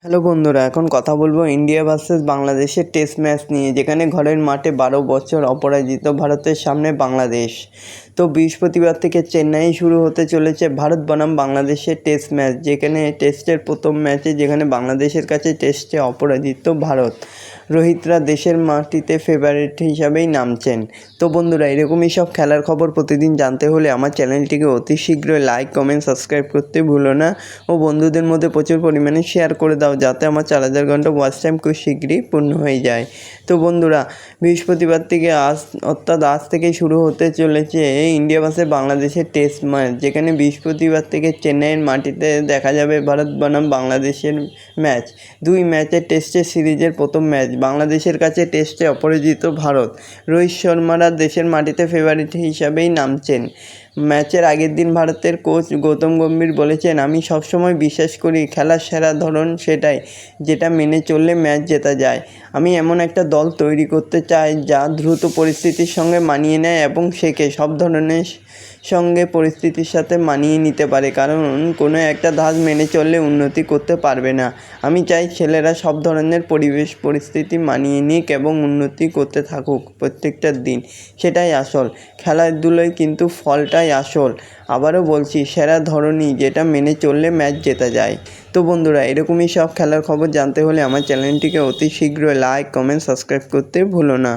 Hello বন্ধুরা, এখন কথা বলবো ইন্ডিয়া ভার্সেস বাংলাদেশের টেস্ট ম্যাচ নিয়ে, যেখানে ঘরের মাঠে 12 বছর অপরাজিত ভারতের সামনে বাংলাদেশ। তো বৃহস্পতিবার থেকে চেন্নাই শুরু হতে চলেছে ভারত বনাম বাংলাদেশের টেস্ট ম্যাচ, যেখানে টেস্টের প্রথম ম্যাচে যেখানে বাংলাদেশের কাছে টেস্টে অপরাজিত ভারত। রোহিতরা দেশের মাটিতে ফেভারিট হিসাবেই নামছেন। তো বন্ধুরা, এরকমই সব খেলার খবর প্রতিদিন জানতে হলে আমার চ্যানেলটিকে অতি শীঘ্রই লাইক, কমেন্ট, সাবস্ক্রাইব করতে ভুলো না ও বন্ধুদের মধ্যে প্রচুর পরিমাণে শেয়ার করে দাও, যাতে আমার 4000 ঘন্টা ওয়াচ টাইম খুব শীঘ্রই পূর্ণ হয়ে যায়। তো বন্ধুরা, বৃহস্পতিবার থেকে আজ থেকেই শুরু হতে চলেছে ইন্ডিয়া ভার্সেস বাংলাদেশের টেস্ট ম্যাচ, যেখানে বৃহস্পতিবার থেকে চেন্নাইয়ের মাটিতে দেখা যাবে ভারত বনাম বাংলাদেশের ম্যাচ। দুই ম্যাচের টেস্টের সিরিজের প্রথম ম্যাচ। বাংলাদেশের কাছে টেস্টে অপরাজিত ভারত। রোহিত শর্মারা দেশের মাটিতে ফেভারিট হিসাবেই নামছেন। ম্যাচের আগের দিন ভারতের কোচ গৌতম গম্ভীর বলেছেন, আমি সবসময় বিশ্বাস করি খেলার সেরা ধরন সেটাই, যেটা মেনে চললে ম্যাচ জেতা যায়। আমি এমন একটা দল তৈরি করতে চাই যা দ্রুত পরিস্থিতির সঙ্গে মানিয়ে নেয় এবং শেখে সব ধরনের সঙ্গে পরিস্থিতির সাথে মানিয়ে নিতে পারে, কারণ কোনো একটা ধাঁচ মেনে চললে উন্নতি করতে পারবে না। আমি চাই ছেলেরা সব ধরনের পরিস্থিতি মানিয়ে নিক এবং উন্নতি করতে থাকুক প্রত্যেকটা দিন। সেটাই আসল খেলাধুলোয়, কিন্তু ফলটাই আসল। আবারও বলছি, সেরা ধরনই যেটা মেনে চললে ম্যাচ জেতা যায়। তো বন্ধুরা, এরকমই সব খেলার খবর জানতে হলে আমার চ্যানেলটিকে অতি শীঘ্রই লাইক, কমেন্ট, সাবস্ক্রাইব করতে ভুলো না।